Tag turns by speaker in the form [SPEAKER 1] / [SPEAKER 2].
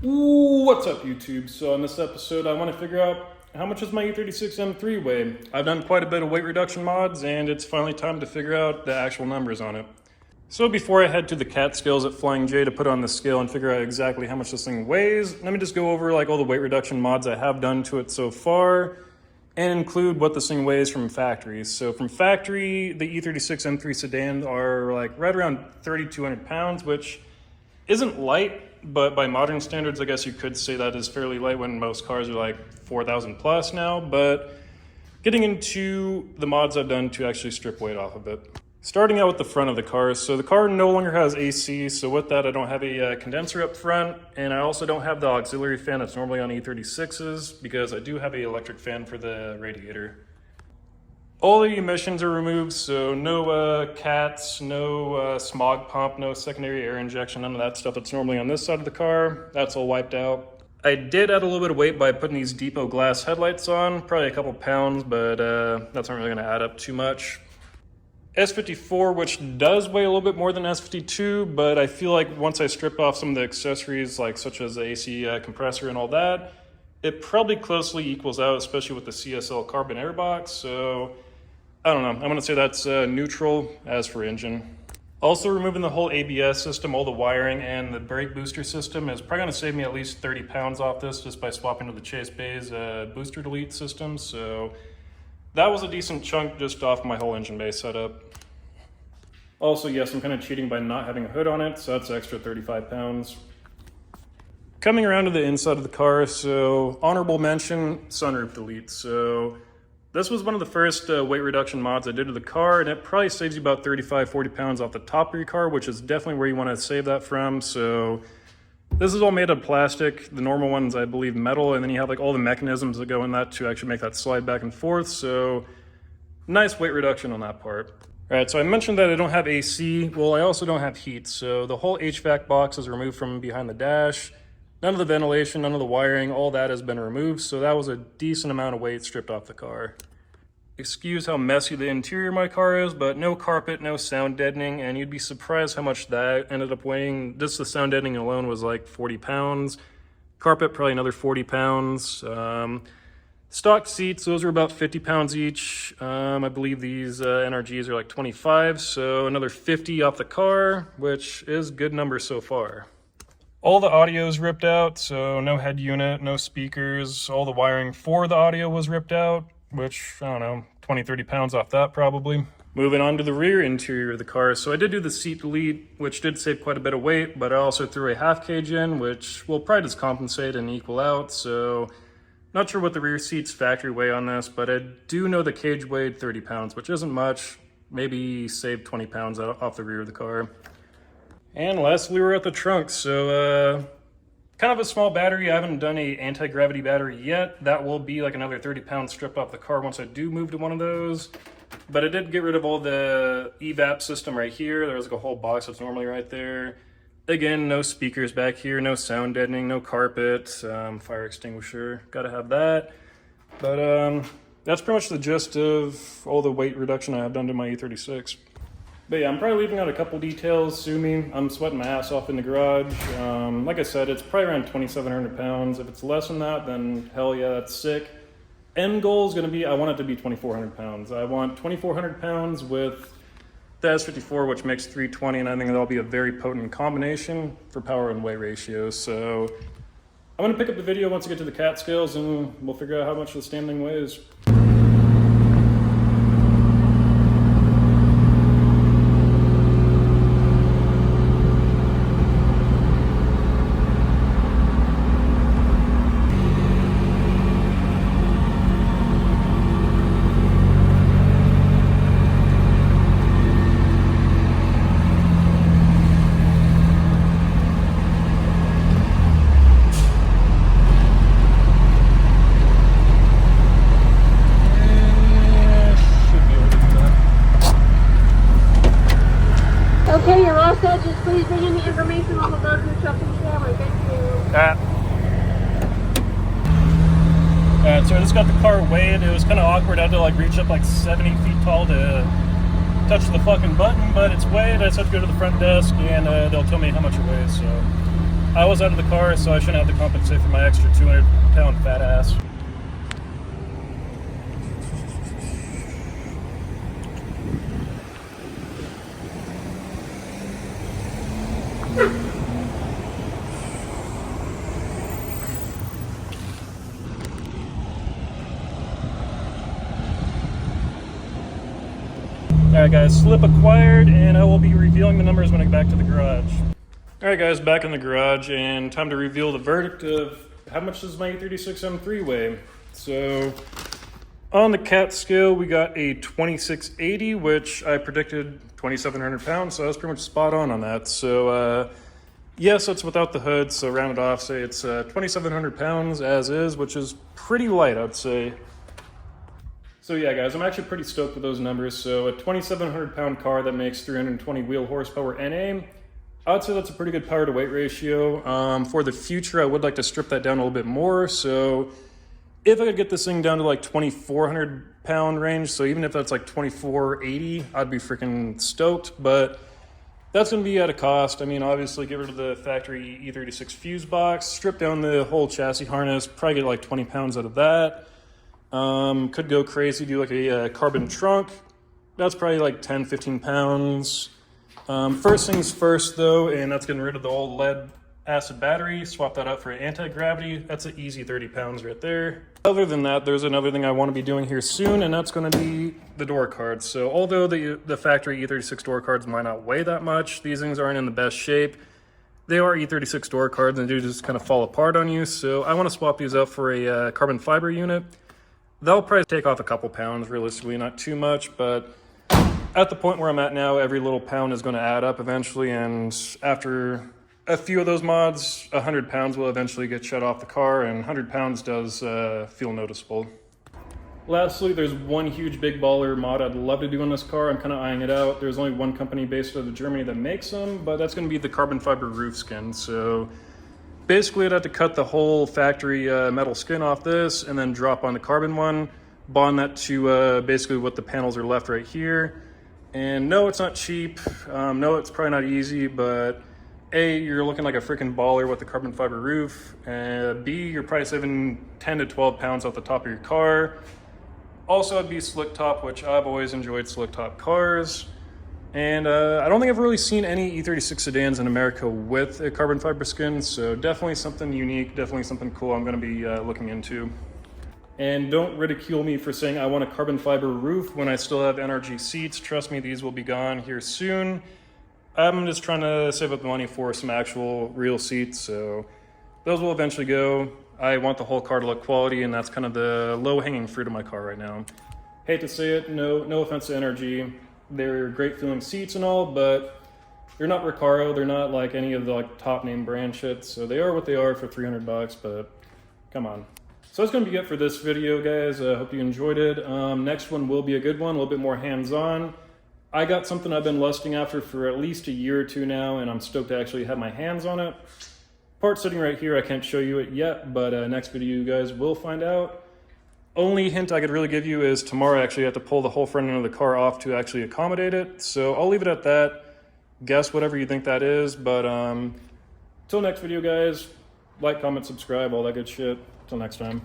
[SPEAKER 1] Ooh, what's up YouTube? So in this episode I want to figure out how much does my E36 M3 weigh? I've done quite a bit of weight reduction mods and it's finally time to figure out the actual numbers on it. So before I head to the cat scales at Flying J to put on the scale and figure out exactly how much this thing weighs, let me just go over like all the weight reduction mods I have done to it so far and include what this thing weighs from factory. So from factory, the E36 M3 sedans are like right around 3,200 pounds, which isn't light, but by modern standards, I guess you could say that is fairly light when most cars are like 4,000 plus now. But getting into the mods I've done to actually strip weight off of it. Starting out with the front of the car. So the car no longer has AC, so with that I don't have a condenser up front, and I also don't have the auxiliary fan that's normally on E36s because I do have an electric fan for the radiator. All the emissions are removed, so no cats, no smog pump, no secondary air injection, none of that stuff that's normally on this side of the car. That's all wiped out. I did add a little bit of weight by putting these depot glass headlights on, probably a couple pounds, but that's not really going to add up too much. S54, which does weigh a little bit more than S52, but I feel like once I strip off some of the accessories, like such as the AC compressor and all that, it probably closely equals out, especially with the CSL carbon airbox, so I don't know, I'm gonna say that's neutral as for engine. Also removing the whole ABS system, all the wiring, and the brake booster system is probably gonna save me at least 30 pounds off this just by swapping to the Chase Bay's booster delete system, so that was a decent chunk just off my whole engine bay setup. Also, yes, I'm kind of cheating by not having a hood on it, so that's an extra 35 pounds. Coming around to the inside of the car, so honorable mention, sunroof delete. So this was one of the first weight reduction mods I did to the car, and it probably saves you about 35-40 pounds off the top of your car, which is definitely where you want to save that from. So this is all made of plastic. The normal ones, I believe, metal, and then you have like all the mechanisms that go in that to actually make that slide back and forth. So nice weight reduction on that part. All right, so I mentioned that I don't have AC. Well, I also don't have heat. So the whole HVAC box is removed from behind the dash. None of the ventilation, none of the wiring, all that has been removed. So that was a decent amount of weight stripped off the car. Excuse how messy the interior of my car is, but no carpet, no sound deadening, and you'd be surprised how much that ended up weighing. Just the sound deadening alone was like 40 pounds. Carpet, probably another 40 pounds. Stock seats, those are about 50 pounds each. I believe these NRGs are like 25, so another 50 off the car, which is good number so far. All the audio is ripped out, so no head unit, no speakers. All the wiring for the audio was ripped out, which, I don't know, 20-30 pounds off that probably. Moving on to the rear interior of the car. So I did do the seat delete, which did save quite a bit of weight, but I also threw a half cage in, which will probably just compensate and equal out. So not sure what the rear seat's factory weigh on this, but I do know the cage weighed 30 pounds, which isn't much. Maybe saved 20 pounds off the rear of the car. And lastly, we're at the trunk. So kind of a small battery. I haven't done a anti-gravity battery yet. That will be like another 30 pounds stripped off the car once I do move to one of those. But I did get rid of all the evap system right here. There's like a whole box that's normally right there. Again, no speakers back here, no sound deadening, no carpet, fire extinguisher, gotta have that. But that's pretty much the gist of all the weight reduction I have done to my E36. But yeah, I'm probably leaving out a couple details. Sue me, I'm sweating my ass off in the garage. Like I said, it's probably around 2,700 pounds. If it's less than that, then hell yeah, that's sick. End goal is gonna be, I want it to be 2,400 pounds. I want 2,400 pounds with the S54, which makes 320, and I think that'll be a very potent combination for power and weight ratio. So I'm gonna pick up the video once I get to the cat scales and we'll figure out how much this damn thing weighs.
[SPEAKER 2] Okay, you're all set. Just please bring in the information on the go to the truck and camera. Thank you.
[SPEAKER 1] So I just got the car weighed. It was kind of awkward. I had to like reach up like 70 feet tall to touch the fucking button, but it's weighed. I just have to go to the front desk and they'll tell me how much it weighs. So I was out of the car, so I shouldn't have to compensate for my extra 200-pound fat ass. Alright guys, slip acquired, and I will be revealing the numbers when I get back to the garage. Alright guys, back in the garage, and time to reveal the verdict of how much does my E36 M3 weigh. So, on the CAT scale, we got a 2680, which I predicted 2,700 pounds, so I was pretty much spot on that. So, yes, that's without the hood, so round it off, say it's 2,700 pounds as is, which is pretty light, I'd say. So yeah, guys, I'm actually pretty stoked with those numbers. So a 2,700 pound car that makes 320 wheel horsepower NA, I'd say that's a pretty good power to weight ratio. For the future, I would like to strip that down a little bit more. So if I could get this thing down to like 2,400 pound range, so even if that's like 2,480, I'd be freaking stoked. But that's going to be at a cost. I mean, obviously, get rid of the factory E36 fuse box, strip down the whole chassis harness, probably get like 20 pounds out of that. Could go crazy, do like a carbon trunk. That's probably like 10, 15 pounds. First things first though, and that's getting rid of the old lead acid battery, swap that out for an anti-gravity. That's an easy 30 pounds right there. Other than that, there's another thing I want to be doing here soon, and that's going to be the door cards. So although the factory E36 door cards might not weigh that much, these things aren't in the best shape. They are E36 door cards and do just kind of fall apart on you. So I want to swap these out for a carbon fiber unit. That'll probably take off a couple pounds, realistically, not too much, but at the point where I'm at now, every little pound is going to add up eventually, and after a few of those mods, 100 pounds will eventually get shut off the car, and 100 pounds does feel noticeable. Lastly, there's one huge big baller mod I'd love to do on this car. I'm kind of eyeing it out. There's only one company based out of Germany that makes them, but that's going to be the carbon fiber roof skin. So basically, I'd have to cut the whole factory metal skin off this and then drop on the carbon one, bond that to basically what the panels are left right here. And no, it's not cheap. No, it's probably not easy, but A, you're looking like a freaking baller with the carbon fiber roof. B, you're probably saving 10 to 12 pounds off the top of your car. Also, it'd be slick top, which I've always enjoyed slick top cars. And I don't think I've really seen any E36 sedans in America with a carbon fiber skin, so definitely something unique, definitely something cool I'm going to be looking into. And don't ridicule me for saying I want a carbon fiber roof when I still have NRG seats. Trust me, these will be gone here soon. I'm just trying to save up the money for some actual real seats, so those will eventually go. I want the whole car to look quality, and that's kind of the low-hanging fruit of my car right now. Hate to say it, no offense to NRG. They're great feeling seats and all, but they're not Recaro. They're not like any of the like top name brand shit. So they are what they are for 300 bucks, but come on. So that's going to be it for this video, guys. I hope you enjoyed it. Next one will be a good one, a little bit more hands-on. I got something I've been lusting after for at least a year or two now, and I'm stoked to actually have my hands on it. Part sitting right here, I can't show you it yet, but next video you guys will find out. Only hint I could really give you is tomorrow I actually have to pull the whole front end of the car off to actually accommodate it. So I'll leave it at that. Guess whatever you think that is. But till next video, guys, like, comment, subscribe, all that good shit. Till next time.